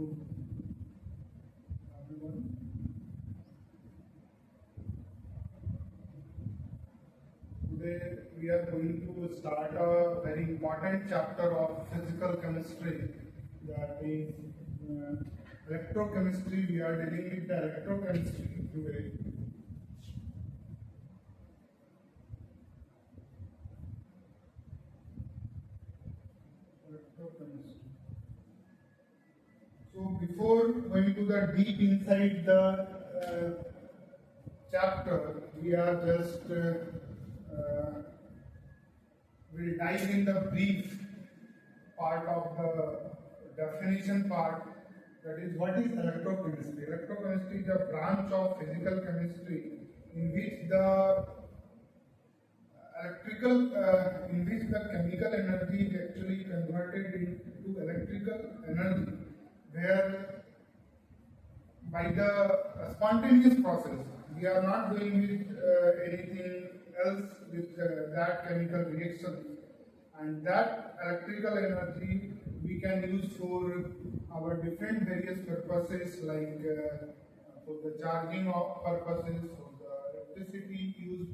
to everyone. Today we are going to start a very important chapter of physical chemistry, that is electrochemistry. We are dealing with the electrochemistry today. Electrochemistry. So before going to the deep inside the chapter, we are just will dive in the brief part of the definition part. That is, what is electrochemistry? Electrochemistry is a branch of physical chemistry in which the chemical energy is actually converted into electrical energy, where by the spontaneous process, we are not doing with anything else with that chemical reaction, and that electrical energy we can use for our different various purposes, like for the charging of purposes, for the electricity used,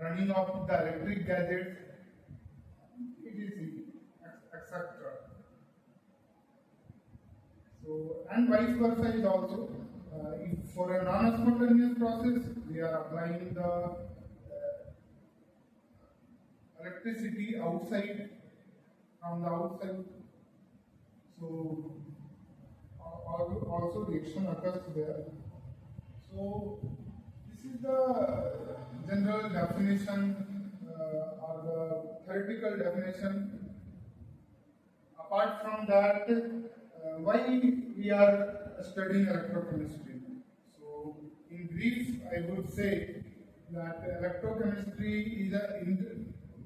running of the electric gadgets, etc. So, and vice versa is also, if for a non-spontaneous process, we are applying the electricity outside, from the outside. So, also reaction occurs there. So, this is the general definition or the theoretical definition. Apart from that, why we are studying electrochemistry? So, in brief, I would say that electrochemistry is a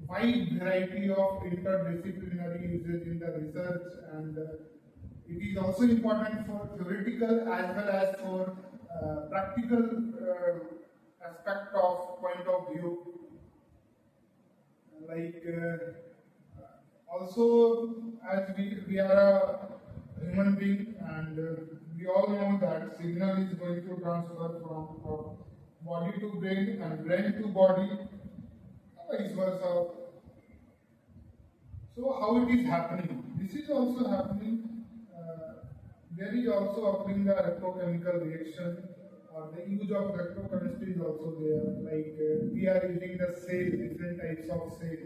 wide variety of interdisciplinary uses in the research, and it is also important for theoretical as well as for practical aspect of point of view. Like also, as we are a human being, and we all know that signal is going to transfer from body to brain and brain to body, vice versa. So how it is happening? This is also happening. There is also occurring the electrochemical reaction, or the use of electrochemistry is also there. Like we are using the cell, different types of cell.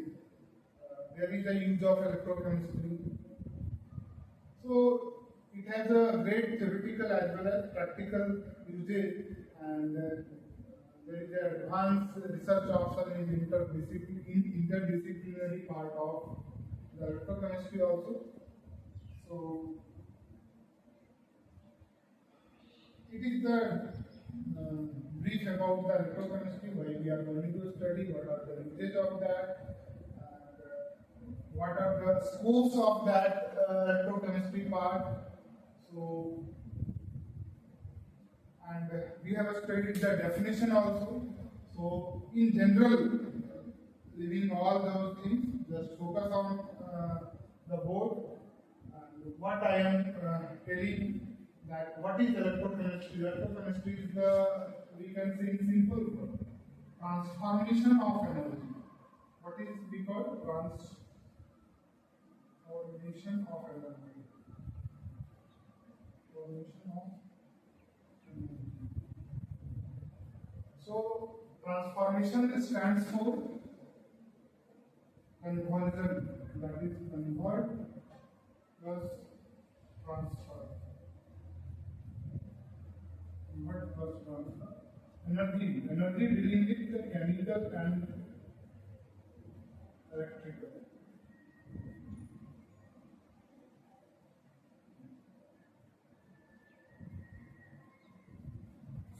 There is a use of electrochemistry. So it has a great theoretical as well as practical usage, and there is an advanced research option in interdisciplinary part of the electrochemistry also. So it is the brief about the electrochemistry, why we are going to study, what are the uses of that, and what are the scopes of that electrochemistry part. So, and we have studied the definition also. So, in general, leaving all those things, just focus on the board, and what I am telling, that what is electrochemistry? Electrochemistry is the, we can say in simple word, transformation of energy. What is we call transformation of energy? Transformation of energy. So transformation stands for conversion. That is convert plus transfer. Convert plus transfer. Energy dealing with the chemical and electrical.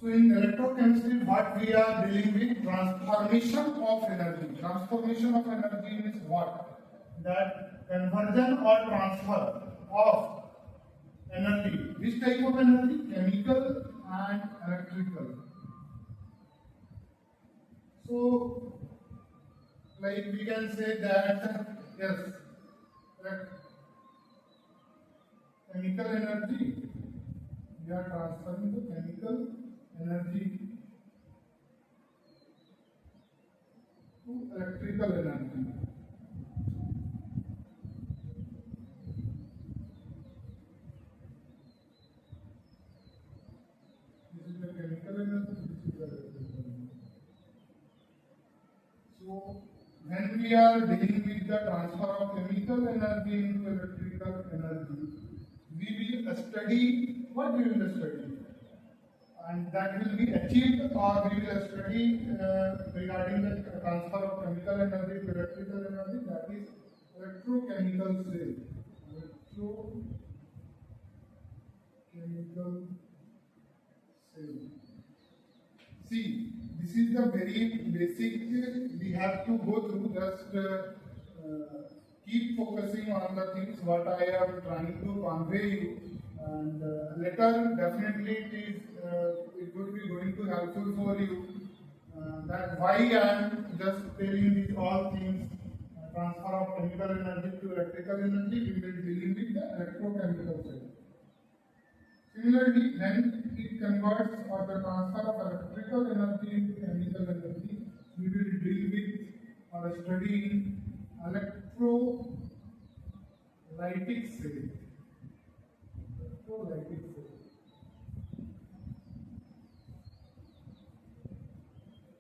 So in electrochemistry, what we are dealing with, transformation of energy. Transformation of energy means what? That conversion or transfer of energy. Which type of energy? Chemical and electrical. So, like we can say that, yes, chemical energy. We are transferring the chemical energy to electrical energy. This is the chemical energy, this is the electrical energy. So, when we are dealing with the transfer of chemical energy into electrical energy, we will study what we will study, and that will be achieved, or we will study regarding the transfer of chemical energy to electrical energy, that is electrochemical cell. Electrochemical cell. See, this is the very basic we have to go through. Just keep focusing on the things what I am trying to convey you, and later definitely it would be going to helpful for you. That why I am just telling these all things. Transfer of chemical energy to electrical energy. We will dealing with the electrochemical cell. Similarly, when it converts or the transfer of electrical energy into chemical energy, we will deal with or study electrolytic cell. Electrolytic cell.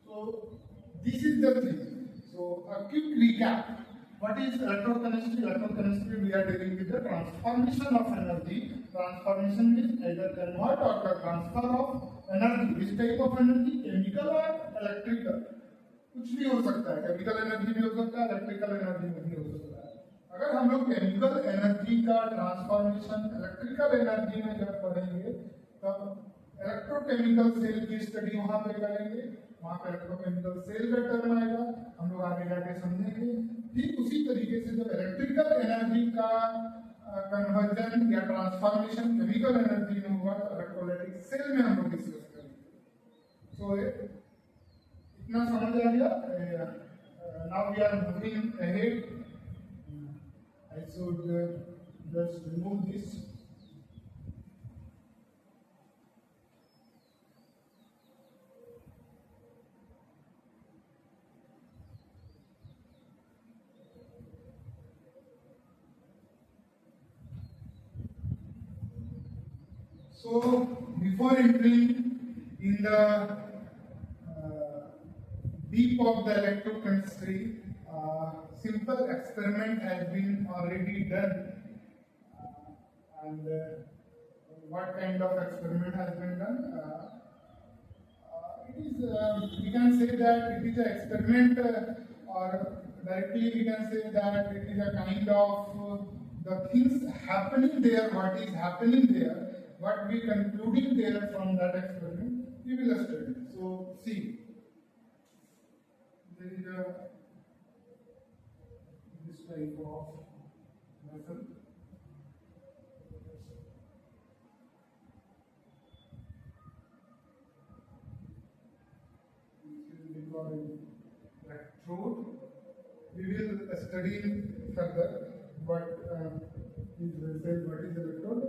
So this is the thing. So a quick recap. What is electrochemistry? Electrochemistry, we are dealing with the transformation of energy. Transformation means either convert or the transfer of energy. Which type of energy? Chemical or electrical? कुछ भी हो सकता है. Chemical energy भी हो सकता है, electrical energy भी हो सकता है. अगर हम लोग chemical energy का transformation electrical energy में जब पढ़ेंगे, तब इलेक्ट्रोकेमिकल सेल की स्टडी वहां पे करेंगे. वहां पे इलेक्ट्रोकेमिकल सेल का टर्म आएगा, हम लोग आगे जाके समझेंगे. ठीक उसी तरीके से जब इलेक्ट्रिकल एनर्जी का कन्वर्जन या ट्रांसफॉर्मेशन केमिकल एनर्जी में हुआ तो इलेक्ट्रोलाइटिक सेल में हम लोग डिस्कस करेंगे. सो इतना समझ आ गया. Now we are moving ahead. I should just remove this. So, before entering in the deep of the electrochemistry, simple experiment has been already done. And what kind of experiment has been done? It is, we can say that it is an experiment, or directly we can say that it is a kind of the things happening there, what is happening there. What we concluding there from that experiment, we will study. So, see, there is this type of vessel. This will be called electrode. We will study further what is vessel, what is electrode.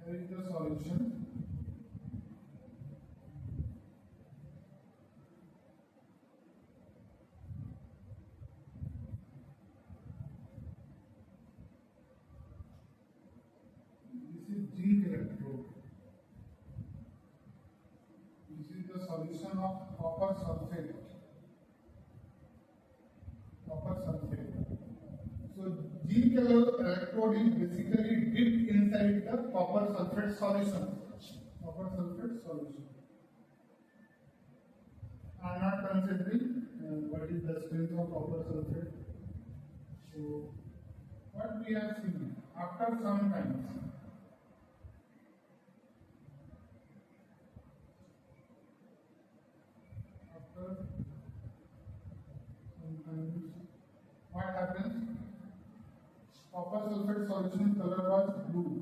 Here is the solution. This is zinc electrode. This is the solution of copper sulfate. Copper sulfate. So zinc electrode is basically dipped inside the copper sulfate solution. Copper sulfate solution. I am not considering what is the strength of copper sulfate. So what we have seen after some times. After some times, what happens? Copper sulfate solution color was blue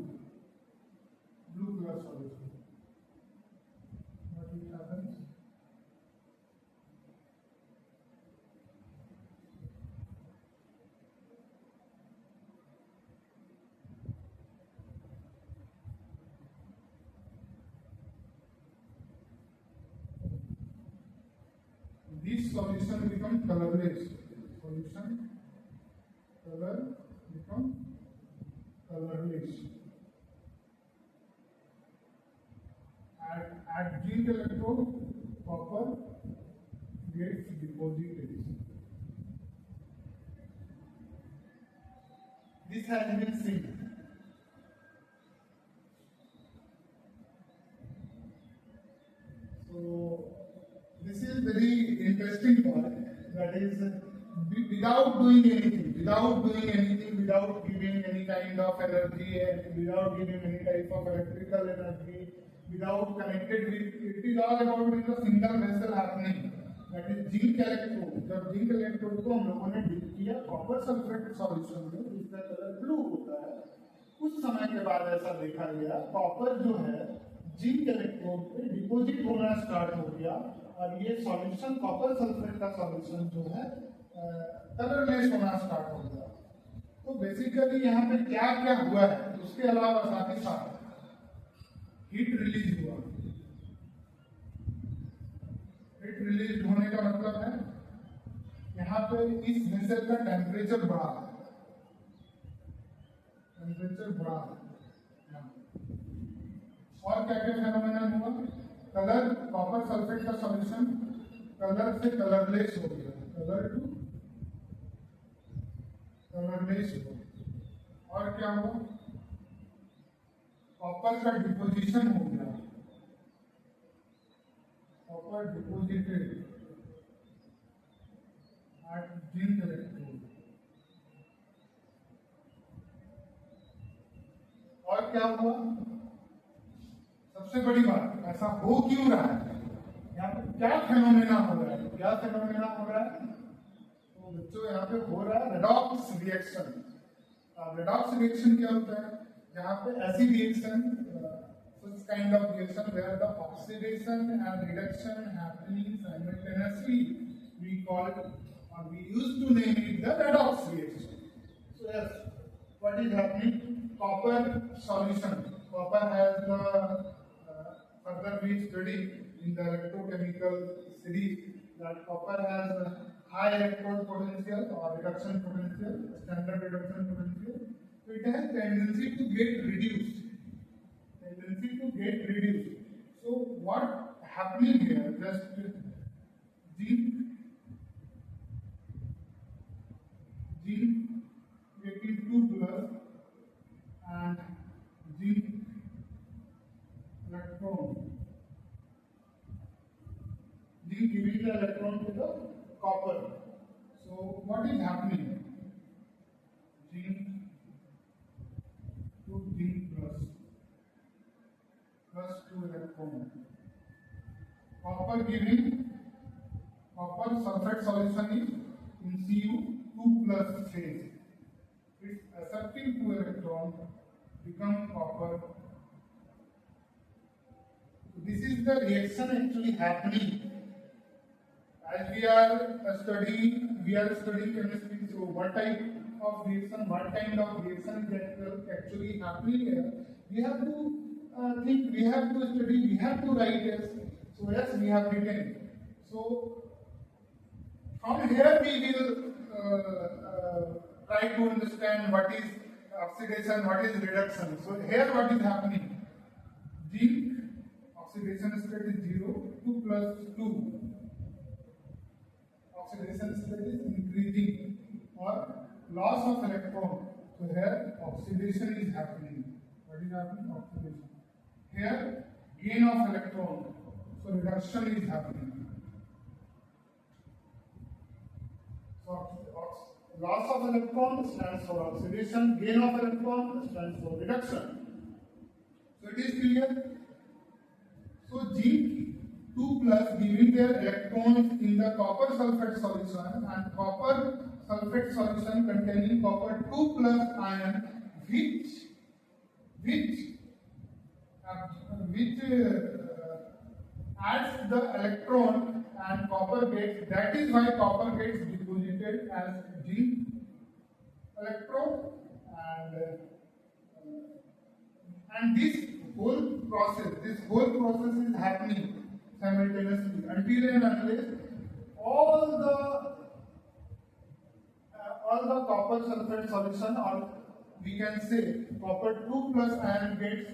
color solution. What it happens? solution become colorless. Solution color become colorless. At zinc electrode, copper gets deposited. This has been seen. So this is very interesting part. That is, without doing anything, without giving any kind of energy, and without giving any type of electrical energy, without connected with it is all about in a single vessel happening. That is zinc electrode. जब zinc electrode को हम लोगों ने dip किया copper sulphate solution में, जिसका colour blue होता है, कुछ समय के बाद ऐसा देखा गया कॉपर जो है जिंक इलेक्ट्रोड पे डिपॉजिट होना स्टार्ट हो गया और ये सॉल्यूशन कॉपर सल्फेट का सॉल्यूशन जो है कलरलेस होना स्टार्ट हो गया. तो बेसिकली यहाँ पे क्या क्या हुआ है, उसके अलावा साथ ही साथ हीट रिलीज हुआ. हीट रिलीज होने का मतलब है यहाँ पे इस वेसल का टेम्परेचर बढ़ा है. और क्या क्या फेनोमेनन हुआ, कलर कॉपर सल्फेट का सॉल्यूशन कलर से कलरलेस हो गया, कलर टू कलरलेस हो गया. और क्या हुआ, कॉपर का डिपोजिशन हो गया, copper deposited at zinc electrode. और क्या हुआ, सबसे बड़ी बात, ऐसा हो क्यों रहा है, यहाँ पे क्या फेनोमेना हो रहा है, क्या फेनोमेना हो रहा है. तो बच्चों यहाँ पे हो रहा है रेडॉक्स रिएक्शन. रेडॉक्स रिएक्शन क्या होता है, यहाँ पे ऐसी reaction, such kind of reaction where the oxidation and reduction happening simultaneously, we call it, or we used to name it the redox reaction. So yes, what is happening, copper solution, copper has the further we study in the electrochemical series that copper has a high electrode potential or reduction potential, standard reduction potential. So it has tendency to get reduced. So what happening here, just zinc getting 2 plus and zinc electron, zinc giving the electron to the copper. So what is happening, zinc to zinc plus 2 electron, copper giving, copper sulfate solution is in Cu 2 plus phase. Its accepting 2 electron become copper. This is the reaction actually happening. As we are studying chemistry. So what type of reaction, what kind of reaction is actually happening here? We have to think, we have to study, we have to write this. So yes, we have written. So from here we will try to understand what is oxidation, what is reduction. So here what is happening? Zinc oxidation state is 0, 2 plus 2. Oxidation state is increasing or loss of electron. So here oxidation is happening. What is happening? Oxidation. Here gain of electron. So reduction is happening. So loss of electron stands for oxidation, gain of electron stands for reduction. So it is clear. So zinc 2 plus giving their electrons in the copper sulfate solution and copper sulfate solution containing copper 2 plus ion which adds the electron and copper gets, that is why copper gets deposited as zinc electrode, and this whole process is happening simultaneously until and unless all the copper sulfate solution, or we can say copper 2 plus ion gets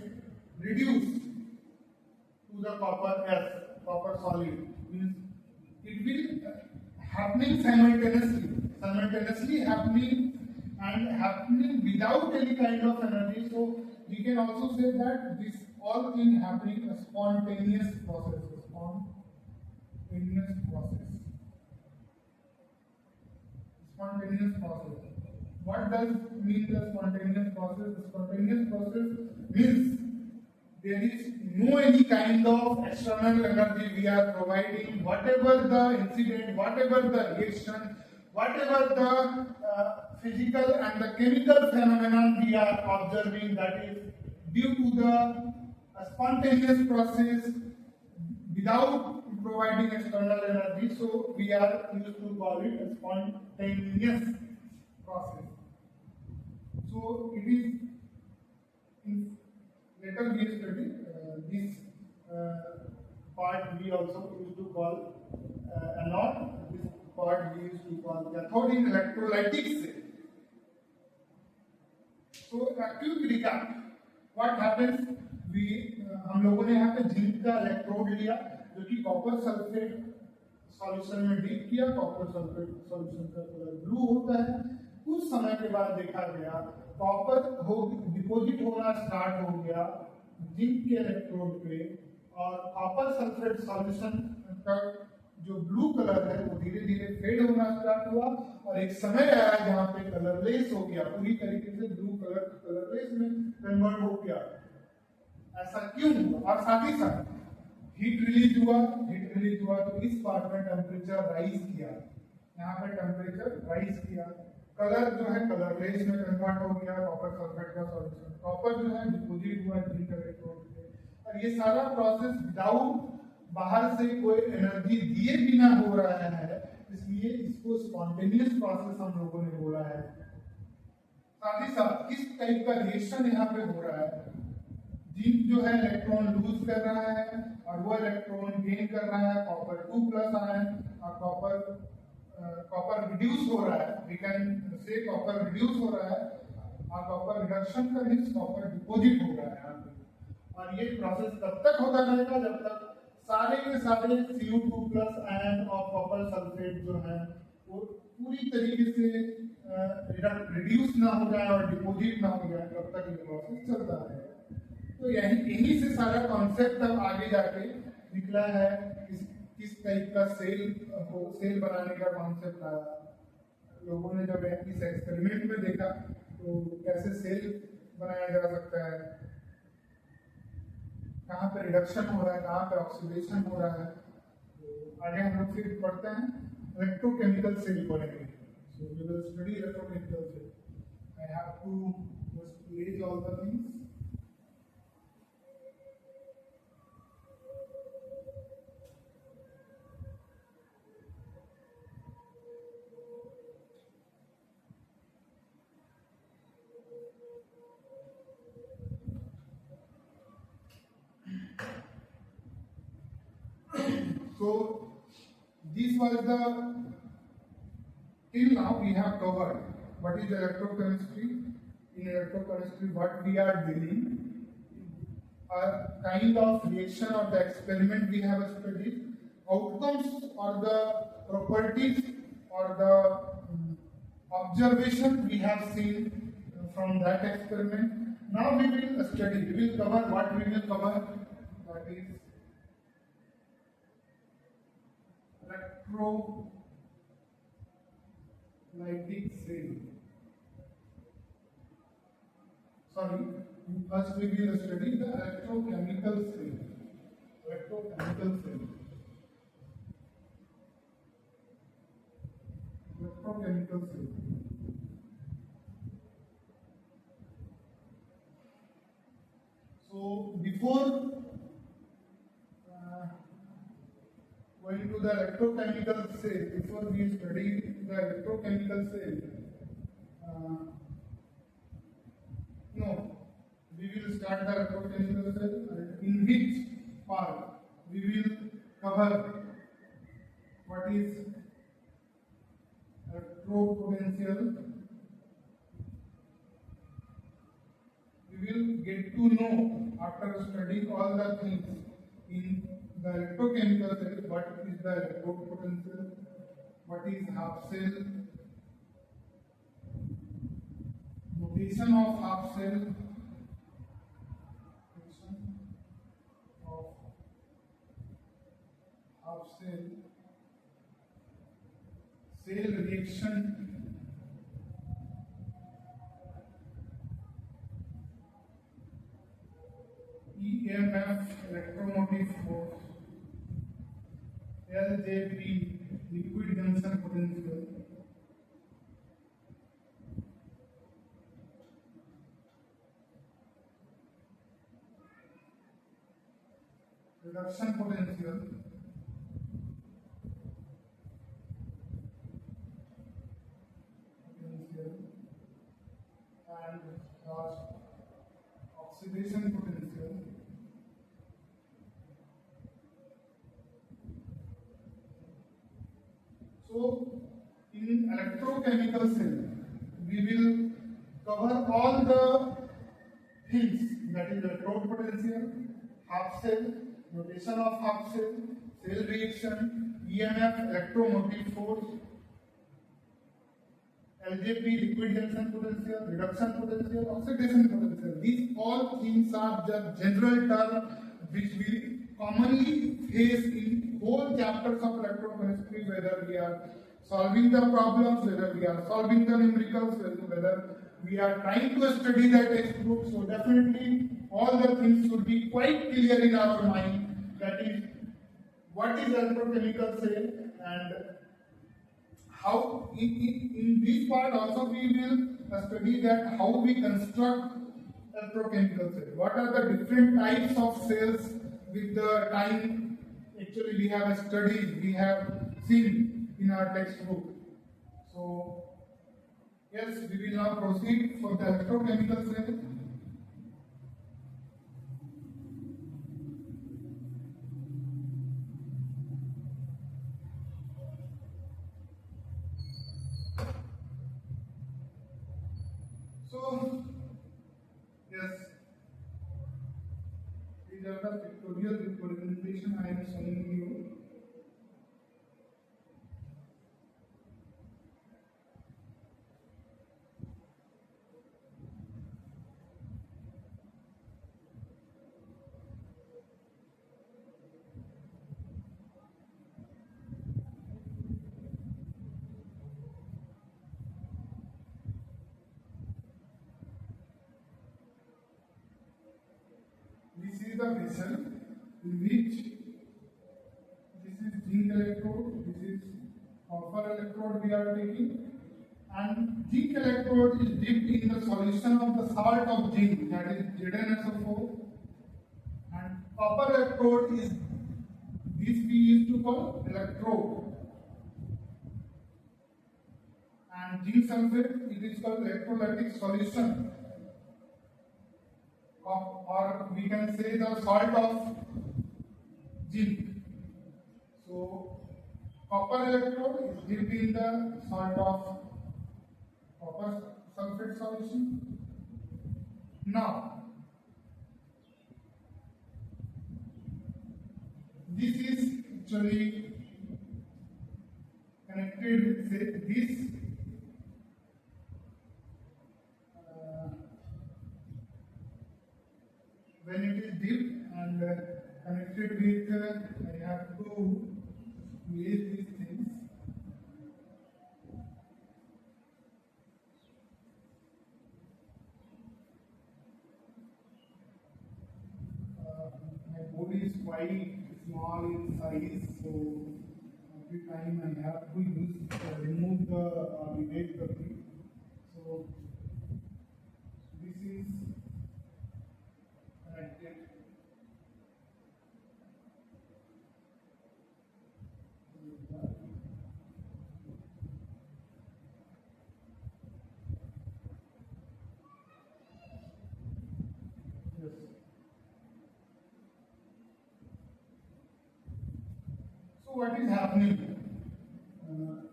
reduced to the copper S, copper solid, means it will happening simultaneously happening and happening without any kind of energy. So we can also say that this all thing happening a spontaneous process. Spontaneous process. What does mean the spontaneous process? The spontaneous process means there is no any kind of external energy we are providing. Whatever the incident, whatever the reaction, whatever the physical and the chemical phenomenon we are observing, that is due to the spontaneous process without providing external energy. So we are used to call it a spontaneous process. So it is in later we study this part we also used to call anode. This part we used to call cathode in electrolytics. So a quick recap. What happens? हम लोगों ने यहाँ पे zinc का electrode लिया जो कि copper sulphate solution में डीप किया. कॉपर सल्फेट सॉल्यूशन का कलर ब्लू होता है. कुछ समय के बाद देखा गया कॉपर हो डिपॉजिट होना स्टार्ट हो गया जिंक के इलेक्ट्रोड पे, और कॉपर सल्फेट सॉल्यूशन का जो ब्लू कलर है वो धीरे धीरे फेड होना स्टार्ट हुआ और एक समय आया जहाँ पे कलरलेस हो गया, पूरी तरीके से ब्लू कलर कलरलेस में कन्वर्ट हो गया. ऐसा क्यों हुआ? और साथ ही साथ हीट रिलीज हुआ तो इस पार्ट में टेम्परेचर राइज किया. यहाँ पे टेम्परेचर राइज किया, कलर जो है कलरलेस में कन्वर्ट हो गया कॉपर सल्फेट का सॉल्यूशन. कॉपर जो है डिपॉजिट हुआ जिंक इलेक्ट्रोड पे, और ये सारा प्रोसेस विदाउट बाहर से कोई एनर्जी दिए बिना हो रहा है, इसलिए इसको स्पॉन्टेनियस प्रोसेस हम लोगों ने बोला है. साथ ही साथ किस टाइप का रिएक्शन यहाँ पे हो रहा है? जिंक जो है इलेक्ट्रॉन लूज कर रहा है और वो इलेक्ट्रॉन गेन कर रहा है कॉपर 2 प्लस आयन, और कॉपर रिड्यूस हो रहा है. We can say copper reduce हो रहा है और कॉपर रिडक्शन का मींस कॉपर डिपॉजिट हो रहा है यहाँ पे. और ये प्रोसेस तब तक होता रहेगा जब तक सारे के सारे Cu2 प्लस आयन और कॉपर सल्फेट जो है वो पूरी तरीके से रिड्यूस ना हो जाए और डिपॉजिट ना हो जाए, तब तक ये प्रोसेस चलता है. तो यही से सारा कॉन्सेप्ट अब आगे जाके निकला है. किस टाइप का सेल बनाने का कॉन्सेप्ट आया. लोगों ने जब इस एक्सपेरिमेंट में देखा तो कैसे सेल बनाया जा सकता है, कहाँ पे रिडक्शन हो रहा है, कहाँ पे ऑक्सीडेशन हो रहा है. तो आगे हम लोग फिर पढ़ते हैं इलेक्ट्रोकेमिकल सेल पढ़ेंगे. So we will study electrochemical cell. I have to just place all the things. So this was the till now we have covered what is electrochemistry. In electrochemistry, what we are dealing, a kind of reaction or the experiment we have studied, outcomes or the properties or the observation we have seen from that experiment. Now we will study. We will cover what we will cover. That is electrolytic cell. Sorry, first we will study the electrochemical cell. Electrochemical cell. Electrochemical cell. So before going to the electrochemical cell, before we study the electrochemical cell, no, we will start the electrochemical cell, in which part we will cover what is get to know after studying all the things in the electrochemical cell, what is the electrode potential, what is half cell, notation of half cell, notation of half cell, cell reaction, EMF, electromotive force, LJP, liquid junction potential, reduction potential, and last oxidation potential. So, in electrochemical cell, we will cover all the things, that is electrode potential, half cell, notation of half cell, cell reaction, EMF, electromotive force, LJP, liquid junction potential, reduction potential, oxidation potential. These all things are the general term which we commonly face in whole chapters of electrochemistry, whether we are solving the problems, whether we are solving the numericals, whether we are trying to study the textbook. So definitely all the things should be quite clear in our mind, that is what is electrochemical cell, and how in this part also we will study that how we construct electrochemical cell. What are the different types of cells with the time actually we have studied, we have seen in our textbook. So yes, we will now proceed for the electrochemical cell. So yes, these are the pictorial representation I am showing you. This is the vessel in which this is zinc electrode, this is copper electrode we are taking, and zinc electrode is dipped in the solution of the salt of zinc, that is ZnSO4, and copper electrode is this we used to call electrode, and zinc sulfate it is called electrolytic solution, or we can say the salt of zinc. So copper electrode is dipped in the salt of copper sulfate solution. Now this is actually connected with this when it is dipped and connected with I have to place these things. My board is quite small in size, so every time I have to use remove the erase the thing. So this is connected. Yes. So what is happening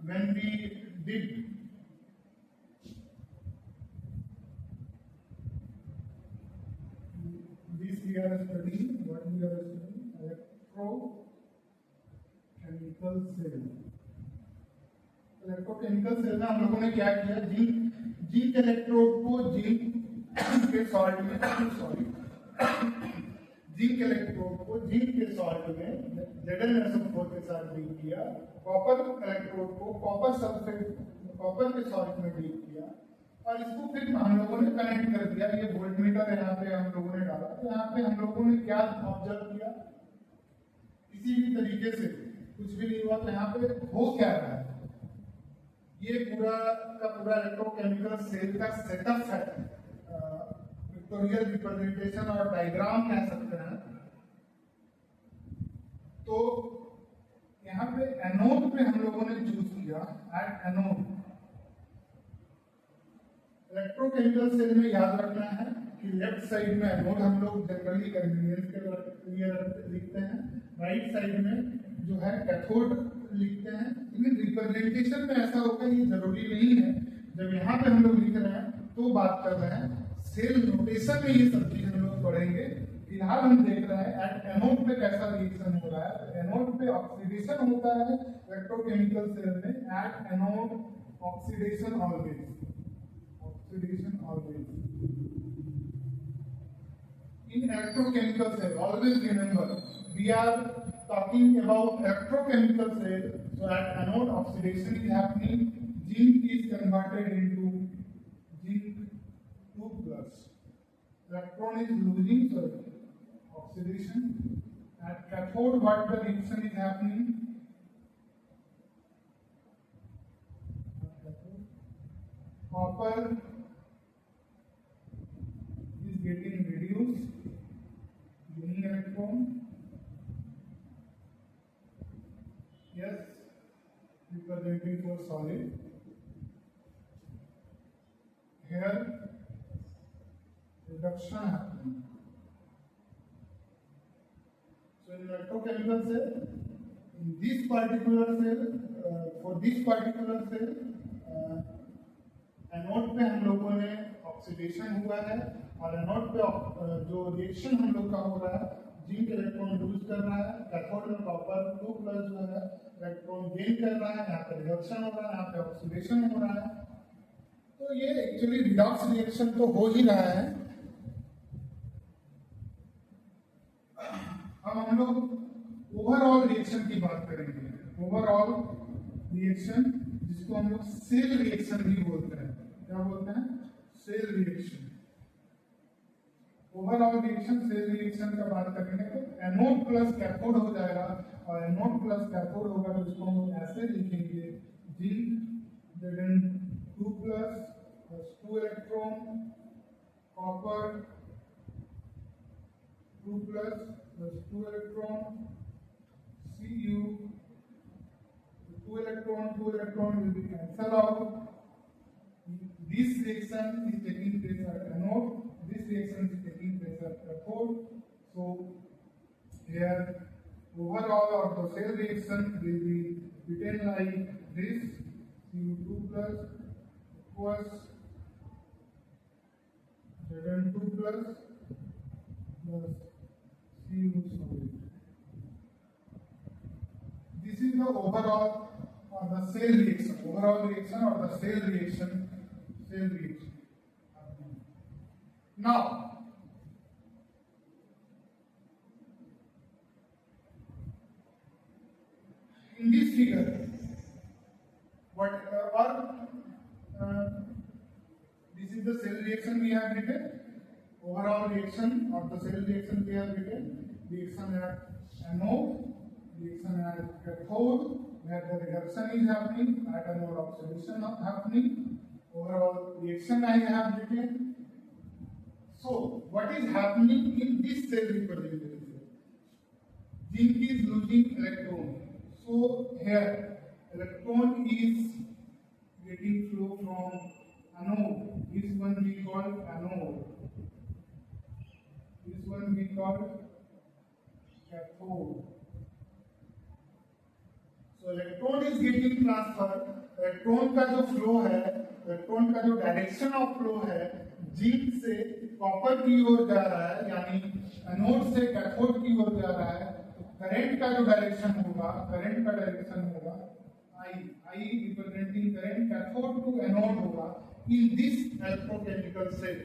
when we dip? this we are studying, what we are studying, electrochemical cell. Electrochemical cell में हम लोगों ने क्या किया, zinc electrode को zinc के salt में zinc electrode को जिंक के सॉल्ट में Zn-SO4 के साथ डीप किया, कॉपर इलेक्ट्रोड को कॉपर सल्फेट कॉपर के सॉल्ट में डीप किया, और इसको फिर हम लोगों ने कनेक्ट कर दिया। ये वोल्टमीटर यहाँ पे हम लोगों ने डाला, तो यहाँ पे हम लोगों ने क्या ऑब्जर्व किया, किसी भी तरीके से कुछ भी नहीं हुआ। तो यहाँ पे हो क्या रहा है, ये पूरा का पूरा इलेक्ट्रोकेमिकल सेल का सेटअप है, पिक्टोरियल रिप्रेजेंटेशन और डायग्राम कह सकते हैं। तो यहाँ पे एनोड पे हम लोगों ने चूज किया, एट एनोड। इलेक्ट्रोकेमिकल सेल में याद रखना है कि लेफ्ट साइड में एनोड हम लोग जनरली कन्वीनियंस के लिए लिखते हैं, राइट साइड में जो है कैथोड लिखते हैं। लेकिन रिप्रेजेंटेशन में ऐसा होगा, ये जरूरी नहीं है। जब यहाँ पे हम लोग लिख रहे हैं तो बात कर रहे हैं, सेल नोटेशन में ये सब चीज हम लोग पढ़ेंगे। फिलहाल हम देख रहे हैं एट एनोड पे कैसा रिएक्शन हो रहा है। एनोड पे ऑक्सीडेशन होता है इलेक्ट्रोकेमिकल सेल में, at anode oxidation always, oxidation always in electrochemical cell. Always remember we are talking about electrochemical cell. So at anode oxidation is happening, zinc is converted into zinc 2+. Electron is losing, sorry, oxidation. At cathode, what the reaction is happening? Copper is getting reduced, gaining electron. Yes, representing for solid. Here, reduction happening. So in electrochemical cell, in this particular cell, for this particular cell, anode पे हम लोगों ने oxidation हुआ है, और anode पे जो reaction हम लोग का हो रहा है, जिंक इलेक्ट्रॉन लूज कर रहा है, कैथोड में कॉपर 2+ जो है इलेक्ट्रॉन गेन कर रहा है, यहाँ पे रिडक्शन हो रहा है, यहाँ पे ऑक्सीडेशन हो रहा है। तो ये एक्चुअली रिडॉक्स रिएक्शन तो हो ही रहा है। अब हम लोग ओवरऑल रिएक्शन की बात करेंगे। ओवरऑल रिएक्शन, जिसको हम लोग सेल रिएक्शन भी बोलते हैं। क्या बोलते हैं? Cell reaction. Overall reaction, cell reaction का बात करेंगे तो एनोड प्लस कैथोड हो जाएगा, और एनोड प्लस कैथोड होगा तो इसको हम ऐसे लिखेंगे, zinc Zn2+ plus 2 electron, copper 2+ plus 2 electron, Cu 2 electron will be cancelled out. This reaction is taking place at anode, this reaction is taking place at cathode. So here overall of the cell reaction will be written like this: Cu2+ equals Zn2+ plus Cu solid. This is the overall or the cell reaction. Overall reaction or the cell reaction. Now, in this figure, what this is the cell reaction we have written. Overall reaction or the cell reaction we have written. Reaction at anode, reaction at cathode, where the reduction is happening, at anode oxidation happening. Overall reaction I have written. So what is happening in this cell representation? Zinc is losing electron. So here electron is getting flow from anode. This one we call anode. This one we call cathode. So electron is getting transferred. Electron का जो flow है, electron का जो direction of flow है, zinc से copper की ओर जा रहा है, यानी एनोड से कैथोड की ओर जा रहा है, तो करंट का जो डायरेक्शन होगा, करंट का डायरेक्शन होगा I representing current cathode to anode होगा in this electrochemical cell।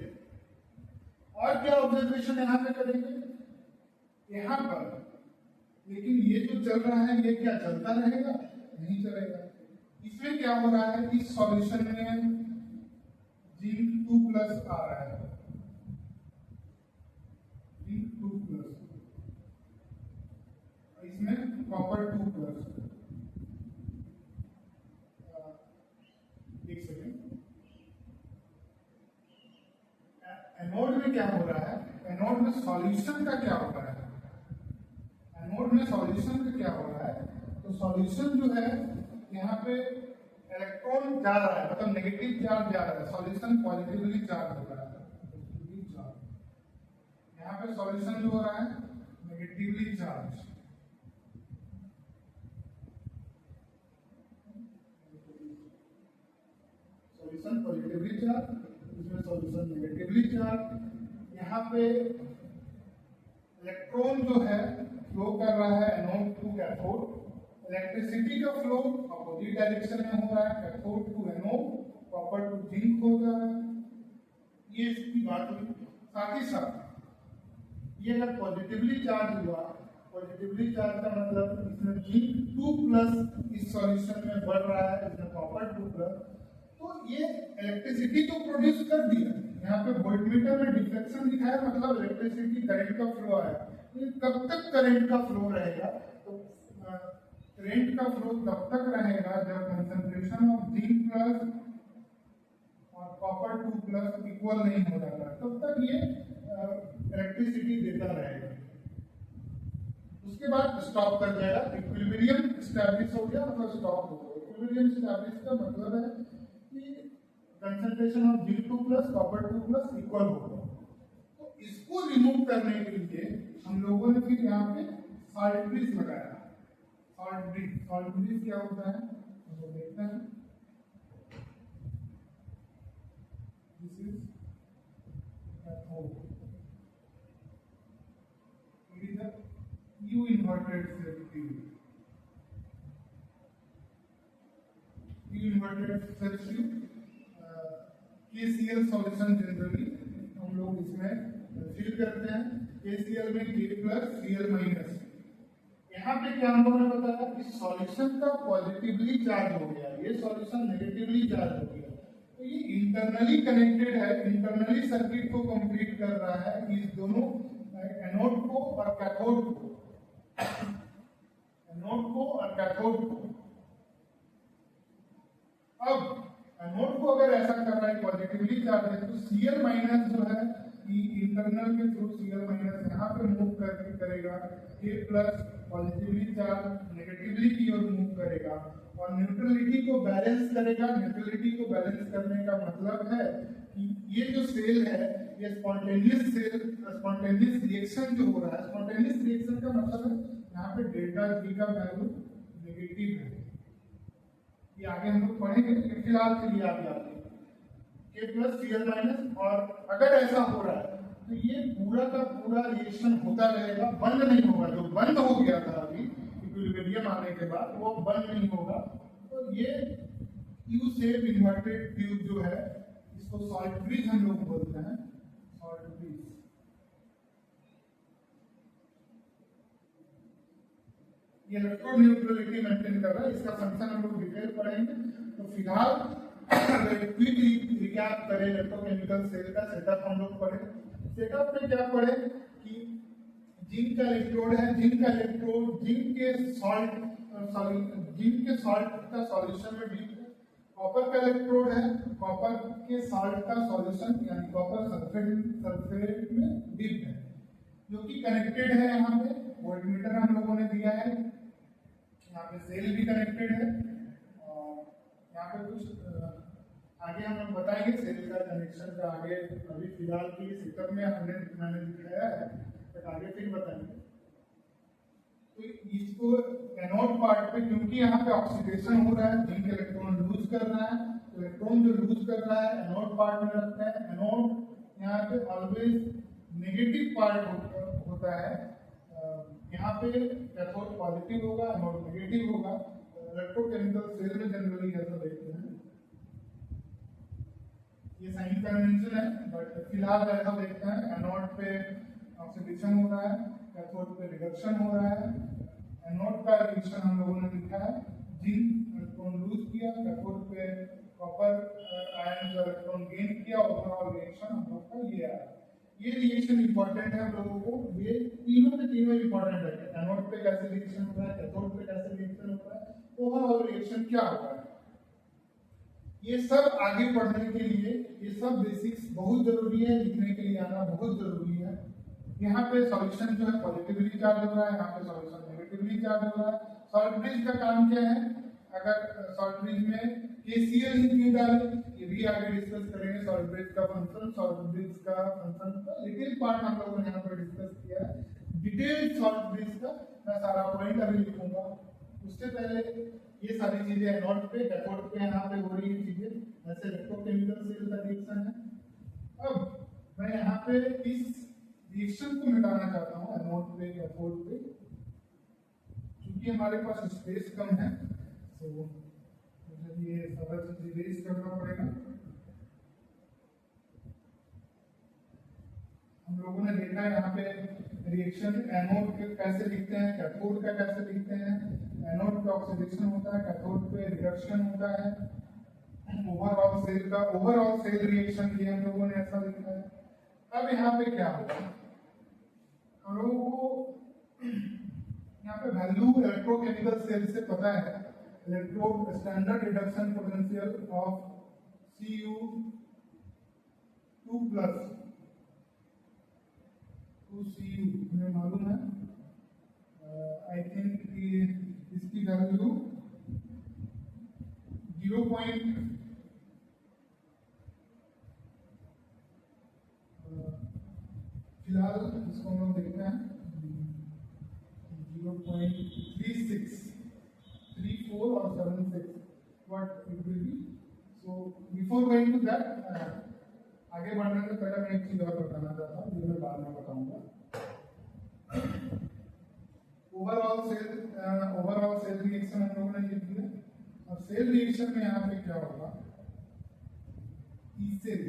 और क्या ऑब्जर्वेशन यहाँ पे करेंगे, यहाँ पर, लेकिन ये जो चल रहा है ये क्या चलता रहेगा, नहीं चलेगा। इसमें क्या हो रहा है, इस सॉल्यूशन में जिंक 2+ आ रहा है, जिंक 2+, इसमें कॉपर 2+। एक सेकेंड, एनोड में क्या हो रहा है, एनोड में सॉल्यूशन का क्या हो रहा है, एनोड में सॉल्यूशन का क्या हो रहा है, तो सॉल्यूशन जो है यहाँ पे इलेक्ट्रॉन जा रहा है, मतलब नेगेटिव चार्ज जा रहा है, सॉल्यूशन पॉजिटिवली चार्ज हो रहा है, यहाँ पे सॉल्यूशन जो हो रहा है negatively charge, solution positively charge, इसमें सॉल्यूशन नेगेटिवली चार्ज। यहाँ पे इलेक्ट्रॉन जो है फ्लो कर रहा है एनोड टू कैथोड, इलेक्ट्रिसिटी का फ्लो अपोजिट डायरेक्शन में हो रहा है, cathode to anode, copper to zinc हो जा रहा है। ये इसकी बात हुई। साथ ही साथ ये अगर पॉजिटिवली चार्ज हुआ, पॉजिटिवली चार्ज का मतलब इसमें जिंक 2+ इस सॉल्यूशन में बढ़ रहा है, इसमें कॉपर 2+, तो ये इलेक्ट्रिसिटी तो प्रोड्यूस कर दिया। यहाँ पे वोल्टमीटर में डिफ्लेक्शन दिखाया, मतलब इलेक्ट्रिसिटी करंट का फ्लो आया। कब तक करंट का फ्लो रहेगा, तो करंट का फ्लो तब तक रहेगा जब कंसंट्रेशन ऑफ जिंक प्लस और कॉपर 2+ इक्वल नहीं हो जाता, तब तक ये इलेक्ट्रिसिटी देता रहेगा। उसके बाद स्टॉप कर जाएगा, इक्विलिब्रियम एस्टैब्लिश हो गया, मतलब स्टॉप हो गया। इक्विलिब्रियम एस्टैब्लिश का मतलब है कि concentration of zinc 2+ copper 2+ equal होगा। तो इसको रिमूव करने के लिए हम लोगों ने फिर यहाँ पे सॉल्ट ब्रिज लगाया। सॉल्ट ब्रिज क्या होता है तो देखते हैं। This is cathode, it is a U inverted cell tube, U inverted cell tube, KCl solution generally हम लोग इसमें फिल करते हैं। KCl में K+Cl-। यहाँ पे क्या हम लोगों ने बताया कि सॉल्यूशन का पॉजिटिवली चार्ज हो गया, ये सॉल्यूशन नेगेटिवली चार्ज हो गया, तो ये इंटरनली कनेक्टेड है, इंटरनली सर्किट को कंप्लीट कर रहा है इस दोनों एनोड को और कैथोड को, एनोड को और कैथोड को। अब एनोड को अगर ऐसा कर रहा है पॉजिटिवली चार्ज है, तो Cl- जो है इंटरनल के थ्रू Cl- यहाँ पे मूव करके करेगा, K+ पॉजिटिवली चार्ज नेगेटिवली की ओर मूव करेगा और न्यूट्रलिटी को बैलेंस करेगा। न्यूट्रलिटी को बैलेंस करने का मतलब है कि ये जो सेल है ये स्पॉन्टेनियस सेल, स्पॉन्टेनियस रिएक्शन जो हो रहा है, स्पॉन्टेनियस रिएक्शन का मतलब है यहाँ पे डेल्टा G का वैल्यू नेगेटिव है। ये आगे हम लोग पढ़ेंगे, लेकिन फिलहाल के लिए आप याद रखिए K+Cl-। और अगर ऐसा हो रहा है तो ये पूरा का पूरा रिएक्शन होता रहेगा, बंद नहीं होगा। जो बंद हो गया था अभी इक्विलिब्रियम आने के बाद वो बंद नहीं होगा। तो ये U शेप इन्वर्टेड ट्यूब जो है, इसको सॉल्ट ब्रिज हम लोग बोलते हैं, सॉल्ट ब्रिज। ये इलेक्ट्रोड न्यूट्रलिटी मेंटेन कर रहा है, इसका फंक्शन हम लोग डिटेल पढ़ेंगे। तो फिलहाल क्विक रिकैप करें, इलेक्ट्रोकेमिकल सेल का सेटअप हम लोग पढ़े। सेटअप में क्या पढ़े कि जिंक का इलेक्ट्रोड है, जिंक का इलेक्ट्रोड जिंक के सॉल्ट का सॉल्यूशन में डीप है। कॉपर का इलेक्ट्रोड है, कॉपर के सॉल्ट का सॉल्यूशन यानी कॉपर सल्फेट में डीप है, जो कि कनेक्टेड है। यहाँ पे वोल्टमीटर हम लोगों ने दिया है, यहाँ पे सेल भी कनेक्टेड है और यहाँ पे कुछ आगे हम लोग बताएंगे सेल का कनेक्शन का। आगे अभी फिलहाल की सेटअप में मैंने दिखाया है, बट आगे फिर बताएंगे। तो इसको एनोड पार्ट पे, क्योंकि यहाँ पे ऑक्सीडेशन हो रहा है, जिंक इलेक्ट्रॉन लूज कर रहा है, इलेक्ट्रॉन जो लूज कर रहा है एनोड पार्ट में रखते हैं। एनोड यहाँ पे ऑलवेज नेगेटिव पार्ट होता है। यहाँ पे कैथोड पॉजिटिव होगा, एनोड नेगेटिव होगा। इलेक्ट्रोकेमिकल सेल में जनरली ऐसा देखते हैं। ये साइन कन्वेंशन है, बट फिलहाल ऐसा देखते हैं एनोड पे ऑक्सीडेशन हो रहा है, कैथोड पे रिडक्शन हो रहा है। एनोड का रिएक्शन हम लोगों ने लिखा है, जिंक इलेक्ट्रॉन लूज किया, कैथोड पे कॉपर आयन जो इलेक्ट्रॉन गेन किया, ओवरऑल रिएक्शन हम लोग का ये आया। ये रिएक्शन इंपॉर्टेंट है हम लोगों को, ये तीनों के तीनों इंपॉर्टेंट है। एनोड पे कैसे रिएक्शन होता है, कैथोड पे कैसे रिएक्शन होता है, ओवरऑल रिएक्शन क्या होता है, ये सब आगे पढ़ने के लिए ये सब बेसिक्स बहुत जरूरी है, लिखने के लिए आना बहुत जरूरी है। यहाँ पे सॉल्यूशन जो है पॉजिटिवली चार्ज हो रहा है, यहाँ पे सॉल्यूशन नेगेटिवली चार्ज हो रहा है। सॉल्ट ब्रिज का काम क्या है, अगर सॉल्ट ब्रिज में KCl ही क्यों डालें, ये भी आगे डिस्कस करेंगे। सॉल्ट ब्रिज का फंक्शन, सॉल्ट ब्रिज का फंक्शन का लिटिल पार्ट हम लोगों ने यहाँ पर डिस्कस किया है। डिटेल सॉल्ट ब्रिज का मैं सारा पॉइंट अभी लिखूंगा। उससे पहले ये सारी चीजें एनोड पे कैथोड पे यहाँ पे हो रही है चीजें, ऐसे इलेक्ट्रोकेमिकल सेल का रिएक्शन है। अब मैं यहाँ पे इस रिएक्शन को मिटाना चाहता हूँ एनोड पे कैथोड पे, क्योंकि हमारे पास स्पेस कम है, तो मुझे ये सारा चीज इरेज करना पड़ेगा। हम लोगों ने देखा है यहाँ पे रिएक्शन एनोड के कैसे लिखते हैं, कैथोड का कैसे लिखते हैं। एनोड पे ऑक्सीडेशन होता है, कैथोड पे रिडक्शन होता है। ओवरऑल सेल रिएक्शन भी हम लोगों ने ऐसा लिखा है। अब यहाँ पे क्या होगा, हम लोगों को यहाँ पे वैल्यू इलेक्ट्रोकेमिकल सेल से पता है। Electro standard reduction potential of Cu2+ Cu हमें मालूम है। आई थिंक इसकी वैल्यू 0. फिलहाल इसको हम लोग देखते हैं 0.36, 34 और 76 what it will be. So before going to that, आगे बढ़ने से पहले मैं एक चीज और बताना चाहता हूँ, जो मैं बाद में बताऊंगा। ओवरऑल सेल रिएक्शन हम लोगों ने लिख दिया। और सेल रिएक्शन में यहाँ पे क्या होगा, E cell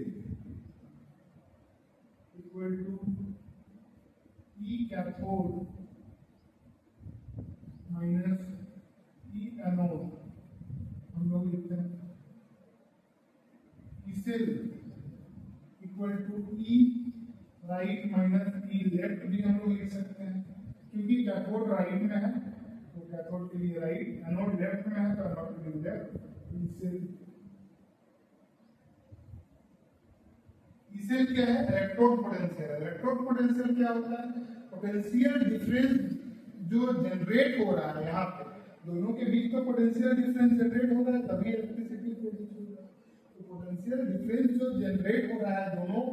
equal to E cathode minus E anode, हम लोग लिखते हैं E cell equal to E right minus E left भी हम लोग लिख सकते हैं, क्योंकि कैथोड राइट में है तो कैथोड के लिए राइट, एनोड लेफ्ट में है तो एनोड के लिए लेफ्ट। इसे क्या है, इलेक्ट्रोड पोटेंशियल। इलेक्ट्रोड पोटेंशियल क्या होता है, पोटेंशियल डिफरेंस जो जनरेट हो रहा है यहाँ पे, दोनों के बीच तो पोटेंशियल डिफरेंस जनरेट हो रहा है, तभी इलेक्ट्रिसिटी प्रोड्यूस हो रहा है। तो पोटेंशियल डिफरेंस जो जनरेट हो रहा है दोनों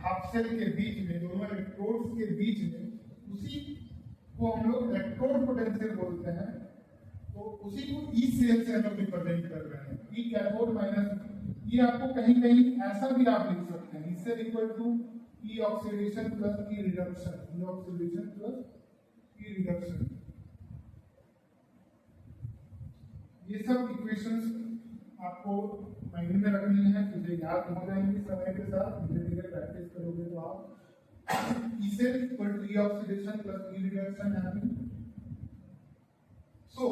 हाफ सेल के बीच में, दोनों इलेक्ट्रोड्स के बीच में, उसी को हम लोग इलेक्ट्रोड पोटेंशियल बोलते हैं। तो उसी को ई सेल से हम लोग रिप्रेजेंट कर रहे हैं। ई कैथोड माइनस, ये आपको कहीं कहीं ऐसा भी आप लिख सकते हैं, इससे equal to E oxidation plus E reduction, E oxidation plus E reduction. ये सब इक्वेशंस आपको माइंड में रखनी है, तुझे याद हो जाएंगी समय के साथ, धीरे धीरे प्रैक्टिस करोगे तो आप E cell equal to E oxidation plus E reduction happening. So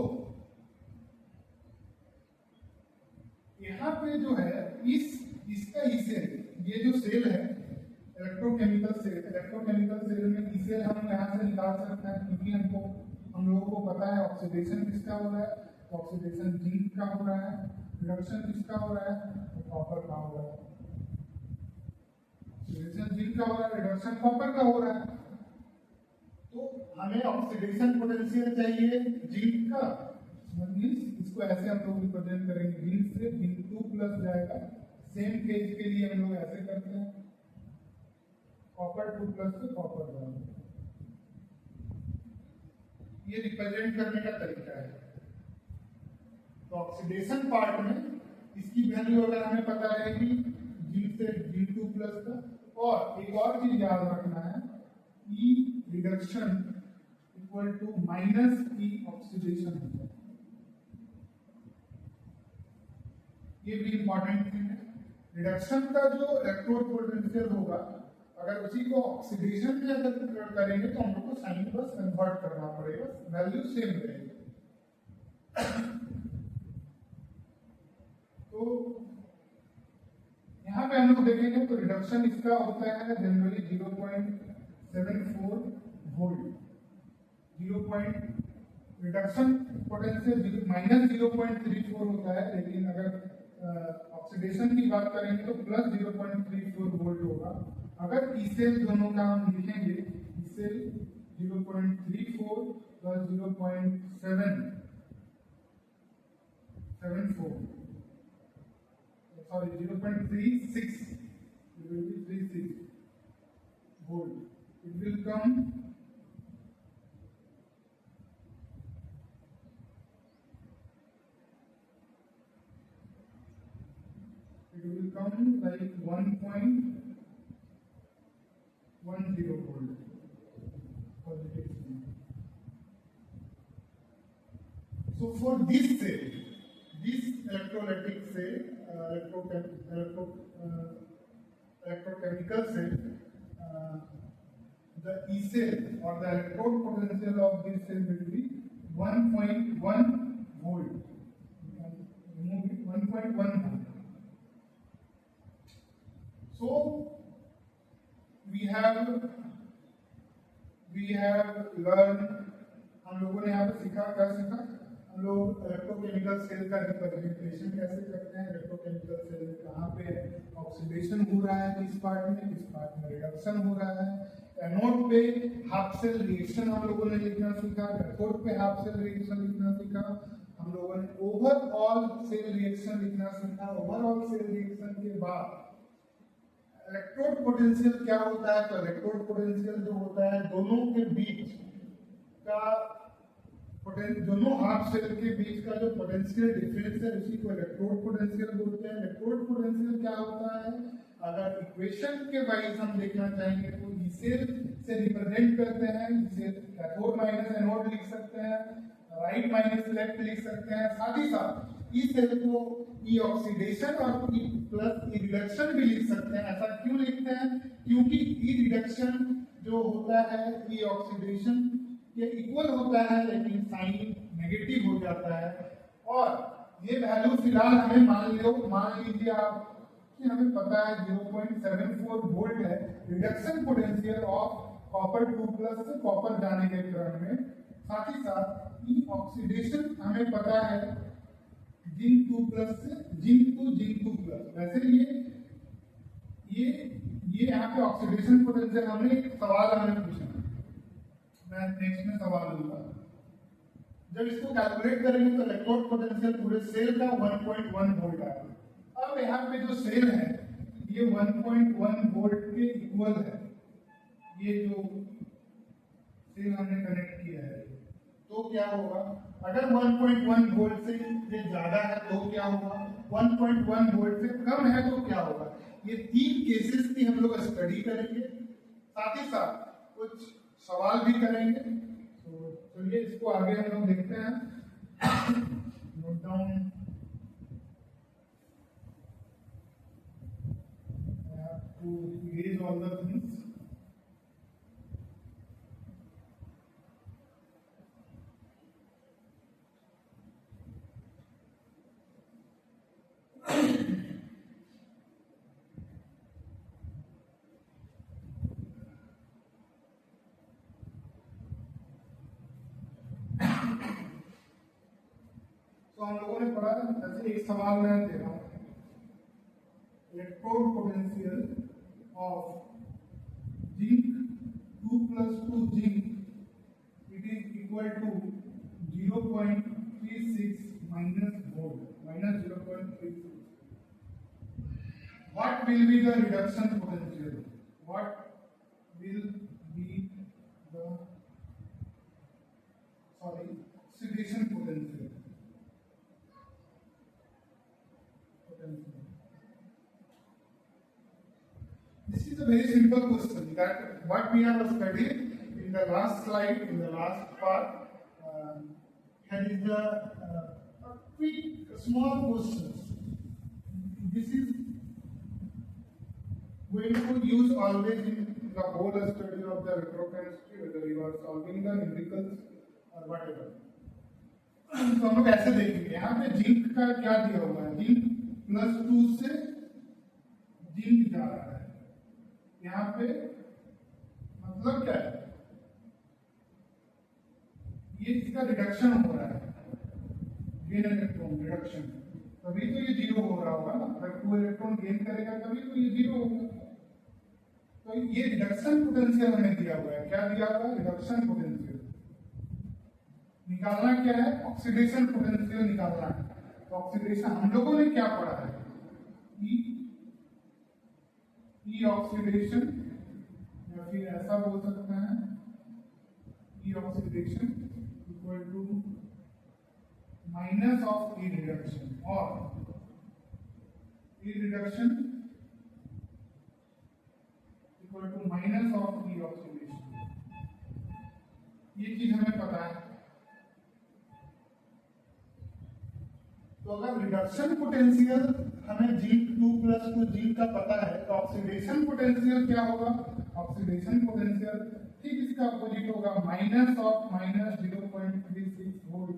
यहाँ पे जो है इसका ई सेल, ये जो सेल है इलेक्ट्रोकेमिकल सेल में ई सेल हम यहाँ से निकाल सकते हैं, क्योंकि हम लोगों को पता है ऑक्सीडेशन किसका हो रहा है, ऑक्सीडेशन जिंक का हो रहा है, रिडक्शन किसका हो रहा है, तो कॉपर का हो रहा है। ऑक्सीडेशन जिंक का हो रहा है, रिडक्शन कॉपर का हो रहा है। तो हमें ऑक्सीडेशन पोटेंशियल चाहिए जिंक का, इसको ऐसे हम लोग रिप्रेजेंट करेंगे, जिंक से जिंक 2+ जाएगा। सेम फेज के लिए हम लोग ऐसे करते हैं, कॉपर 2+ से कॉपर 1, ये रिप्रेजेंट करने का तरीका है। तो ऑक्सीडेशन पार्ट में इसकी वैल्यू अगर हमें पता रहेगी जी से G2 प्लस का, और एक और चीज याद रखना है, E reduction equal to minus E oxidation होता है। ये भी इंपॉर्टेंट थिंग है। रिडक्शन का जो इलेक्ट्रोड पोटेंशियल होगा, अगर उसी को ऑक्सीडेशन में अगर कन्वर्ट करेंगे तो हम लोग को साइन बस कन्वर्ट करना पड़ेगा, वैल्यू सेम रहेगी। तो यहाँ पे हम लोग देखेंगे तो रिडक्शन इसका होता है generally 0.74 volt. Reduction potential minus 0.34 होता है, लेकिन अगर ऑक्सीडेशन की बात करेंगे तो प्लस 0.34 वोल्ट होगा। अगर ईसेल दोनों का हम लिखेंगे, ECIL 0.34 plus 0.74 sorry 0.36 it will be 36 volt. It will come like 1.10 volt positive. So for this cell, this electrolytic cell, electrochemical cell, the E cell or the electrode potential of this cell will be 1.1 volt. Remove it, 1.1 volt. So we have learned, हम लोगों ने यहाँ पे सीखा, क्या सीखा हम लोग, इलेक्ट्रोकेमिकल सेल का रिप्रेजेंटेशन कैसे करते हैं, इलेक्ट्रोकेमिकल सेल में कहाँ पे ऑक्सीडेशन हो रहा है, किस पार्ट में रिडक्शन हो रहा है। एनोड पे हाफ सेल रिएक्शन हम लोगों ने लिखना सीखा, कैथोड पे हाफ सेल रिएक्शन लिखना सीखा, हम लोगों ने ओवरऑल सेल रिएक्शन लिखना सीखा। ओवरऑल सेल रिएक्शन के बाद इलेक्ट्रोड पोटेंशियल क्या होता है, तो इलेक्ट्रोड पोटेंशियल जो होता है दोनों के बीच का दोनों हाफ सेल के बीच का जो पोटेंशियल डिफरेंस है उसी को इलेक्ट्रोड पोटेंशियल बोलते हैं। इलेक्ट्रोड पोटेंशियल क्या होता है, अगर इक्वेशन के वाइज हम देखना चाहेंगे तो ई सेल से रिप्रेजेंट करते हैं, E cell cathode minus anode लिख सकते हैं, राइट माइनस लेफ्ट लिख सकते हैं। साथ ही साथ ई सेल को ई ऑक्सीडेशन और ई प्लस ई रिडक्शन भी लिख सकते हैं। ऐसा क्यों लिखते हैं, क्योंकि ई रिडक्शन जो होता है ई ऑक्सीडेशन ये इक्वल होता है, लेकिन साइन नेगेटिव हो जाता है। और ये वैल्यू फिलहाल हमें मान लीजिए आप कि हमें पता है 0.74 वोल्ट है reduction potential of copper 2 plus से कॉपर जाने के क्रम में। साथ ही साथ ई ऑक्सीडेशन हमें पता है जिंक 2 प्लस से जिंक टू प्लस। वैसे ये यहाँ पे ऑक्सीडेशन पोटेंशियल हमने एक सवाल हमें पूछा, मैं नेक्स्ट में सवाल लूंगा। जब इसको कैलकुलेट करेंगे तो इलेक्ट्रोड पोटेंशियल पूरे सेल का 1.1 वोल्ट आएगा। अब यहाँ पे जो सेल है ये 1.1 वोल्ट के इक्वल है, ये जो सेल हमने कनेक्ट किया है। तो क्या होगा, अगर 1.1 वोल्ट से ये ज्यादा है तो क्या होगा, 1.1 वोल्ट से कम है तो क्या होगा। ये तीन केसेस की हम लोग स्टडी करेंगे, साथ ही साथ कुछ सवाल भी करेंगे। तो चलिए इसको आगे हम लोग देखते हैं। Note down, I have to erase all the things. तो हम लोगों ने पढ़ा, जैसे एक सवाल मैं दे रहा हूँ, electrode potential of zinc 2 plus 2 zinc it is equal to 0.36 minus volt, minus 0.36। What will be the reduction potential? What will be the oxidation potential? simple question that what we have studied in the last slide, in the last part. Here is the quick small questions. This is going to use always in the whole study of the electrochemistry, whether you are solving the numericals or whatever. तो हम लोग ऐसे देखेंगे, यहाँ पे zinc का क्या दिया हुआ है, जिंक +2 से जिंक जा रहा है, यहाँ पे मतलब क्या है, ये इसका रिडक्शन हो रहा है, गेन इलेक्ट्रॉन रिडक्शन, तभी तो ये 0 हो रहा होगा ना, अगर 2 इलेक्ट्रॉन गेन करेगा तभी तो ये 0 होगा। तो ये रिडक्शन पोटेंशियल हमें दिया हुआ है, क्या दिया हुआ है, रिडक्शन पोटेंशियल। निकालना क्या है, ऑक्सीडेशन पोटेंशियल निकालना है। तो ऑक्सीडेशन हम लोगों ने क्या पढ़ा है, ई ऑक्सीडेशन, या फिर ऐसा बोल सकते हैं E oxidation equal to minus of E reduction, और E reduction equal to minus of E oxidation. ये चीज हमें पता है। तो अगर रिडक्शन पोटेंशियल हमें G2+2 जिंक का पता है, तो ऑक्सीडेशन पोटेंशियल क्या होगा, ऑक्सीडेशन पोटेंशियल ठीक इसका अपोजिट होगा, minus of -0.36 volt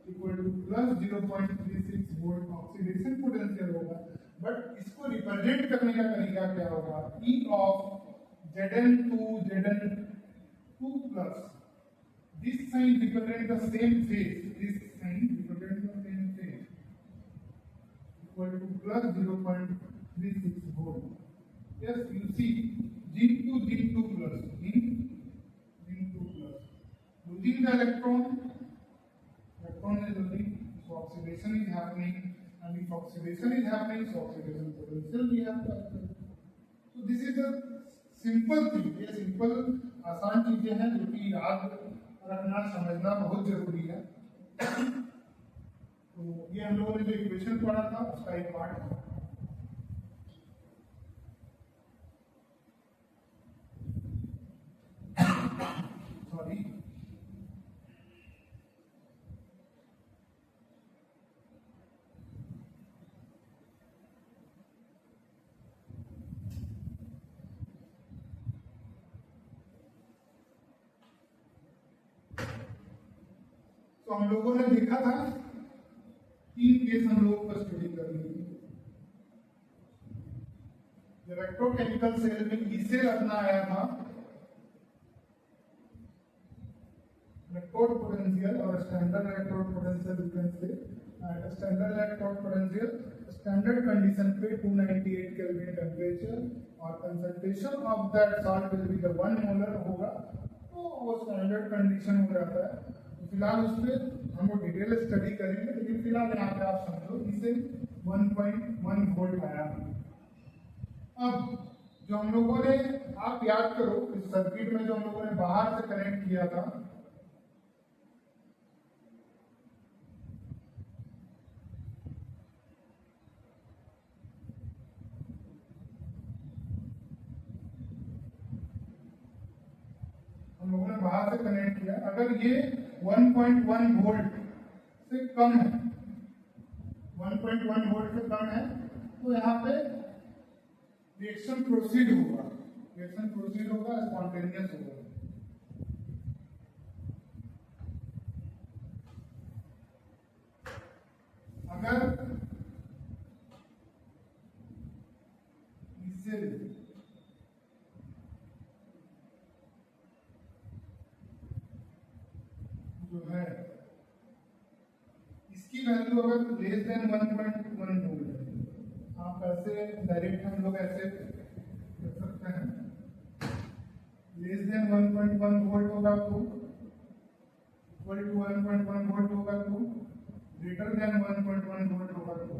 equal to +0.36 volt oxidation potential होगा। बट इसको रिप्रेजेंट करने का तरीका क्या होगा, E of Zn2 Zn2+, this sign represent the same phase, this sign represent the same phase equal to +0.36 volt. Yes, you see G2 plus, G2 plus. Losing the electron is losing, so oxidation is happening, and if oxidation is happening, so oxidation potential we have to apply. So this is a simple thing, ये simple आसान चीजें हैं जो कि याद रखना समझना बहुत जरूरी है। तो ये हम लोगों ने जो इक्वेशन पढ़ा था उसका एक पार्ट है। सॉरी, तो हम लोगों ने देखा था 3 केस हम लोग को स्टडी करनी है। इलेक्ट्रोकेमिकल सेल में इसे रखना आया था इलेक्ट्रोड पोटेंशियल और standard electrode potential, you can say standard electrode potential standard condition पे 298 केल्विन टेम्परेचर और concentration of that salt will be the 1 molar होगा, तो वो स्टैंडर्ड कंडीशन हो जाता है। फिलहाल उस पर हम लोग डिटेल स्टडी करेंगे, लेकिन फिलहाल यहाँ पे आप समझो इसे 1.1 वोल्ट आया। अब जो हम लोगों ने, आप याद करो इस सर्किट में जो हम लोगों ने बाहर से कनेक्ट किया था, हम लोगों ने बाहर से कनेक्ट किया, अगर ये 1.1 वोल्ट से कम है, 1.1 वोल्ट से कम है, तो यहाँ पे रिएक्शन प्रोसीड होगा, स्पॉन्टेनियस होगा। अगर इससे जो है इसकी वैल्यू अगर लेस देन 1.1 वोल्ट है, आप ऐसे डायरेक्ट हम लोग ऐसे कर सकते हैं, लेस देन 1.1 वोल्ट होगा तो इक्वल टू 1.1 वोल्ट होगा तो ग्रेटर देन 1.1 वोल्ट होगा तो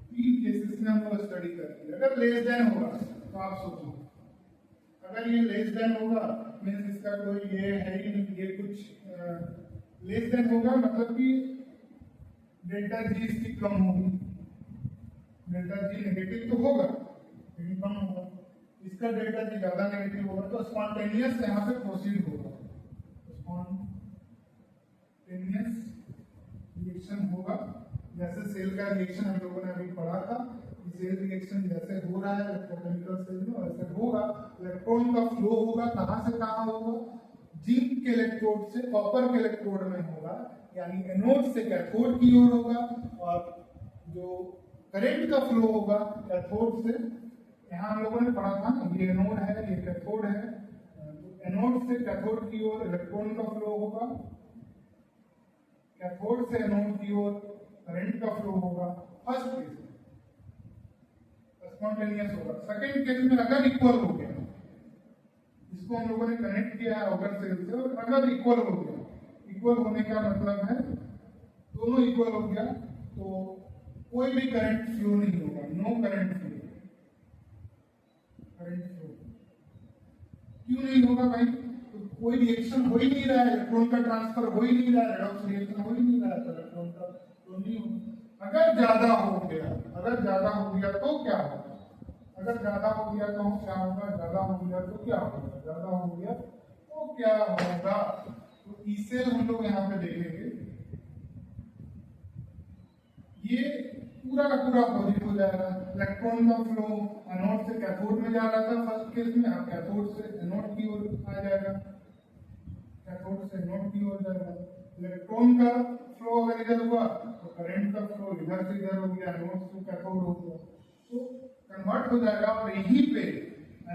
3 केसेस में हम लोग स्टडी करेंगे। अगर लेस देन होगा तो आप सोचो, अगर ये लेस देन होगा मीन्स इसका कोई ये है ही नहीं, ये कुछ लेस देन होगा मतलब कि डेल्टा जी इसकी कम होगी, डेल्टा जी नेगेटिव तो होगा लेकिन कम होगा, इसका डेल्टा जी ज्यादा नेगेटिव होगा तो स्पॉन्टेनियस यहाँ पे प्रोसीड होगा, स्पॉन्टेनियस रिएक्शन होगा। जैसे सेल का रिएक्शन हम लोगों ने अभी पढ़ा था, सेल रिएक्शन जैसे हो रहा है इलेक्ट्रोकेमिकल सेल में वैसे होगा। इलेक्ट्रॉन का फ्लो होगा, कहां से कहां होगा, जिंक के इलेक्ट्रोड से कॉपर के इलेक्ट्रोड में होगा, यानी एनोड से कैथोड की ओर होगा, और जो करंट का फ्लो होगा कैथोड से, यहाँ हम लोगों ने पढ़ा था ना, ये एनोड है ये कैथोड है, तो एनोड से कैथोड की ओर इलेक्ट्रॉन का फ्लो होगा, कैथोड से एनोड की ओर करंट का फ्लो होगा। फर्स्ट केस स्पॉन्टेनियस होगा। सेकंड केस में अगर इक्वल हो गया, इसको हम लोगों ने कनेक्ट किया है ऑगर सेल से, और अगर इक्वल हो गया, इक्वल होने का मतलब है दोनों इक्वल हो गया तो कोई भी करंट फ्लो नहीं होगा, no current flow. Current flow क्यों नहीं होगा भाई? तो कोई रिएक्शन हो ही नहीं रहा है, इलेक्ट्रॉन का ट्रांसफर हो ही नहीं रहा है, रेडॉक्स रिएक्शन हो ही नहीं रहा है, तो इलेक्ट्रॉन का फ्लो नहीं होगा। अगर ज्यादा हो गया, अगर ज्यादा हो गया तो क्या होगा? अगर ज्यादा हो गया तो क्या होगा? ज्यादा हो गया तो क्या होगा? ज्यादा हो गया तो क्या होगा? तो इसे हम लोग यहाँ पे देखेंगे, ये पूरा का पूरा पॉजिटिव हो जाएगा। इलेक्ट्रॉन का फ्लो एनोड से कैथोड में जा रहा था फर्स्ट केस में, अब कैथोड से एनोड की ओर आ जाएगा, कैथोड से एनोड की ओर जाएगा। इलेक्ट्रॉन का फ्लो अगर इधर हुआ तो करंट का फ्लो इधर से इधर हो गया, एनोड से कैथोड हो गया, तो कन्वर्ट हो जाएगा। और यहीं पे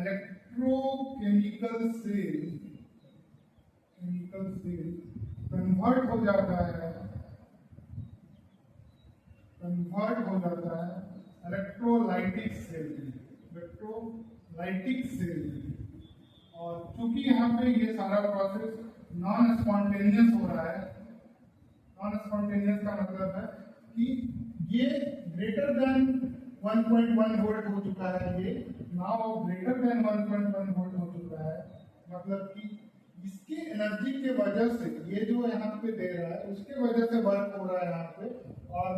इलेक्ट्रोकेमिकल सेल कन्वर्ट हो जाता है, कन्वर्ट हो जाता है इलेक्ट्रोलाइटिक सेल, इलेक्ट्रोलाइटिक सेल। और चूंकि यहाँ पे ये सारा प्रोसेस नॉन स्पॉन्टेनियस हो रहा है, नॉन स्पॉन्टेनियस का मतलब है कि ये ग्रेटर देन 1.1 वोल्ट हो चुका है, ये नाउ ग्रेटर देन 1.1 वोल्ट हो चुका है, मतलब कि इसकी एनर्जी के वजह से ये जो यहाँ पे दे रहा है उसके वजह से वर्क हो रहा है यहाँ पे, और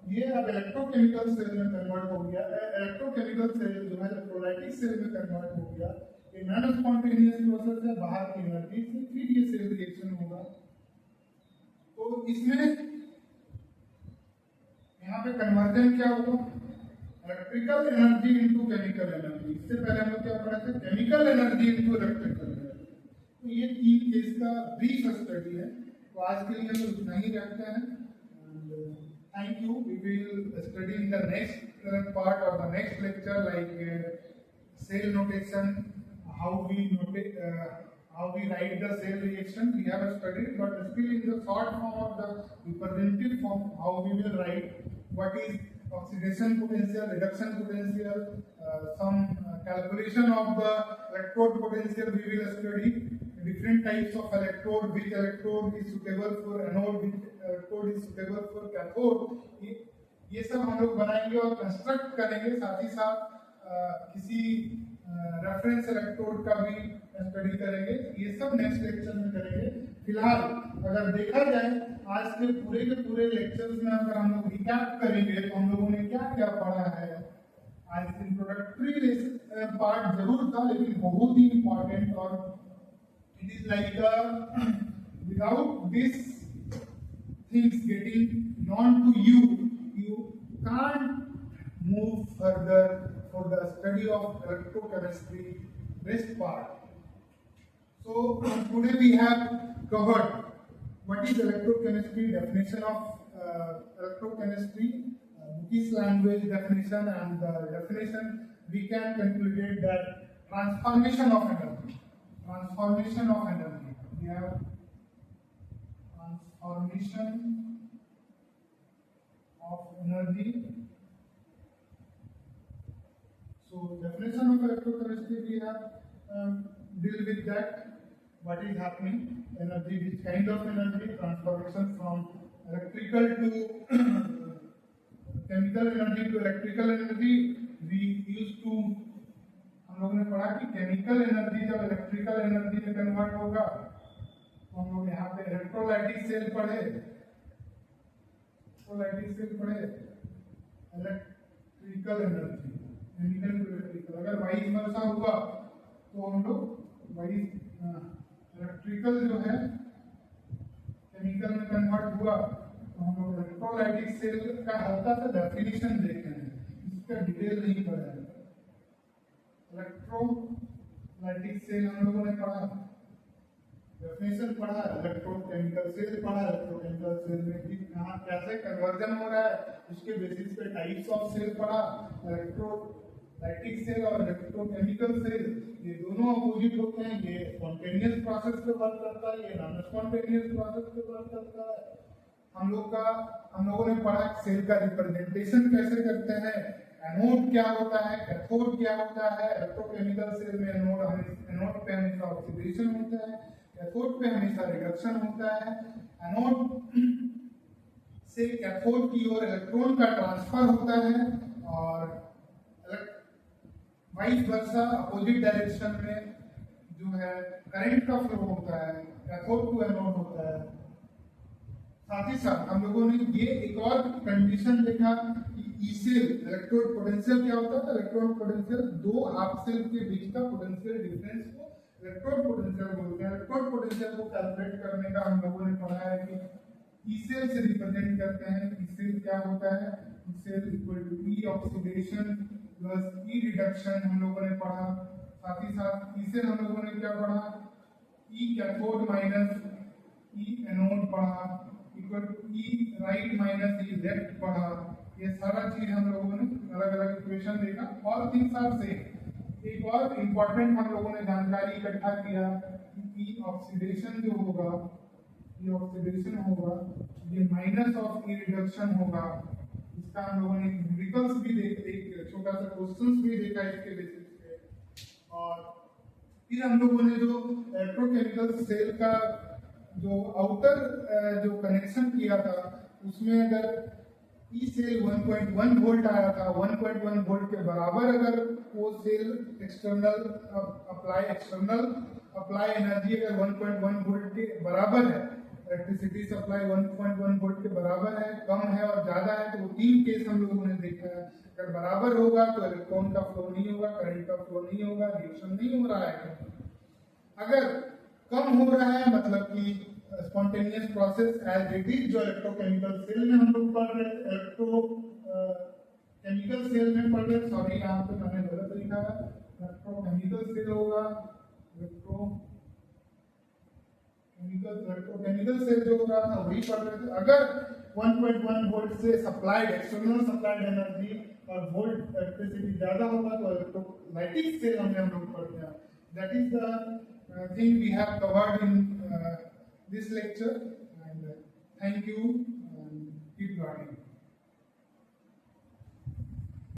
ये अब इलेक्ट्रोकेमिकल सेल में कन्वर्ट हो गया। इलेक्ट्रोकेमिकल सेल जो है इलेक्ट्रोलाइटिक सेल में कन्वर्ट हो गया। ये नॉन स्पॉन्टेनियस प्रोसेस है, बाहर की एनर्जी से फिर ये सेल रिएक्शन होगा। तो इसमें यहाँ पे कन्वर्जन क्या होगा? Electrical energy into chemical energy. इससे पहले हम लोग क्या पढ़ा था? Chemical energy into electrical energy. तो ये तीन केस का ब्रीफ स्टडी है, तो आज के लिए हम इतना ही रखते हैं। Thank you. We will study in the next part or the next lecture, like cell notation, how we write the cell reaction. We have studied, but still in the short form of the representative form, how we will write what is oxidation potential, reduction potential, some calculation of the electrode potential. We will study different types of electrode, which electrode is suitable for anode, which electrode is suitable for cathode. ये सब हम लोग बनाएंगे और construct करेंगे, साथ ही साथ किसी रेफरेंस इलेक्ट्रोड का भी स्टडी करेंगे। ये सब नेक्स्ट लेक्चर में करेंगे। फिलहाल अगर देखा जाए आज के पूरे लेक्चर्स में अगर हम लोग रिकैप करेंगे तो हम लोगों ने क्या क्या पढ़ा है। आज इंट्रोडक्टरी पार्ट जरूर था, लेकिन बहुत ही इंपॉर्टेंट, और it is like without this things getting known to you, you can't move further for the study of electrochemistry rest part. So today we have covered what is electrochemistry, definition of electrochemistry, Buddhist language definition, and the definition we can conclude that transformation of energy. Transformation of energy. We have transformation of energy. So definition of electrochemistry, we have deal with that. What is happening? Energy, which kind of energy? Transformation from electrical to chemical energy to electrical energy. We used to हम लोगों ने पढ़ा कि chemical energy जब electrical energy में convert होगा तो हम लोग यहाँ पे इलेक्ट्रोलाइटिक सेल पढ़े, electrical energy chemical to electrical. अगर वाइस वर्सा हुआ तो हम लोग वाइस इलेक्ट्रिकल जो है केमिकल में कन्वर्ट हुआ तो हम लोग इलेक्ट्रोलाइटिक सेल का हल्का सा डेफिनेशन देखे हैं, इसका डिटेल नहीं पढ़ा है। इलेक्ट्रोलाइटिक सेल हम लोगों ने पढ़ा, डेफिनेशन पढ़ा, इलेक्ट्रोकेमिकल सेल पढ़ा, इलेक्ट्रोकेमिकल सेल में भी कहाँ कैसे कन्वर्जन हो रहा है उसके बेसिस पे टाइप्स ऑफ सेल पढ़ा। इलेक्ट्रोलाइटिक सेल और इलेक्ट्रोकेमिकल सेल ये दोनों अपोजिट होते हैं, ये स्पॉन्टेनियस प्रोसेस पे वर्क करता है, ये नॉन स्पॉन्टेनियस प्रोसेस पे वर्क करता है। हम लोगों ने पढ़ा सेल का रिप्रेजेंटेशन कैसे करते हैं, एनोड क्या होता है, कैथोड क्या होता है। इलेक्ट्रोकेमिकल सेल में एनोड पे हमेशा ऑक्सीडेशन होता है, कैथोड पे हमेशा रिडक्शन होता है। एनोड से कैथोड की ओर इलेक्ट्रॉन का ट्रांसफर होता है और वाइस वर्सा अपोजिट डायरेक्शन में जो है करंट का फ्लो होता है, कैथोड टू एनोड होता है। साथ ही साथ हम लोगों ने ये एक और कंडीशन देखा कि ई सेल इलेक्ट्रोड पोटेंशियल क्या होता है। इलेक्ट्रोड पोटेंशियल दो हाफ सेल के बीच का पोटेंशियल डिफरेंस को इलेक्ट्रोड पोटेंशियल बोलते हैं। इलेक्ट्रोड पोटेंशियल को कैलकुलेट करने का हम लोगों ने पढ़ा है कि ई सेल से रिप्रेजेंट करते हैं। ई सेल क्या होता है, E cell equal to E oxidation plus E reduction हम लोगों ने पढ़ा। साथ ही साथ ई सेल हम लोगों ने क्या पढ़ा, E cathode minus E anode पढ़ा equal to E right minus E left पढ़ा। ये सारा चीज हम लोगों ने अलग अलग इक्वेशन देखा। और तीन साल से एक और इम्पोर्टेंट हम लोगों ने जानकारी इकट्ठा किया कि ऑक्सीडेशन जो होगा, ये ऑक्सीडेशन होगा, ये माइनस ऑफ ई रिडक्शन होगा। इसका हम लोगों ने न्यूमेरिकल्स भी देखे, एक छोटा सा क्वेश्चंस भी देखा इसके बेसिस पे। और फिर हम लोगों ने जो इलेक्ट्रोकेमिकल सेल का जो आउटर जो कनेक्शन किया था उसमें अगर ई सेल 1.1 वोल्ट आया था, 1.1 वोल्ट के बराबर अगर वो सेल एक्सटर्नल अप्लाई एनर्जी अगर 1.1 वोल्ट के बराबर है, इलेक्ट्रिसिटी सप्लाई 1.1 वोल्ट के बराबर है, कम है और ज्यादा है, तो वो तीन केस हम लोगों ने देखा है। अगर बराबर होगा तो इलेक्ट्रॉन का फ्लो नहीं होगा, करंट का फ्लो नहीं होगा, रिएक्शन नहीं हो रहा है। अगर कम हो रहा है मतलब कि spontaneous process as it is, जो इलेक्ट्रोकेमिकल सेल में हम लोग पढ़ रहे थे, इलेक्ट्रोकेमिकल सेल में पढ़ रहे, सॉरी यहाँ पे मैंने गलत लिखा है, इलेक्ट्रोकेमिकल सेल होगा, इलेक्ट्रोकेमिकल सेल जो होगा ना वही पढ़ रहे थे। अगर 1.1 वोल्ट से सप्लाइड एक्सटर्नल सप्लाइड एनर्जी और वोल्ट इलेक्ट्रिसिटी ज्यादा होगा तो इलेक्ट्रोलाइटिक सेल हम लोग पढ़ते हैं। That is the thing we have covered in this lecture, and thank you and keep learning.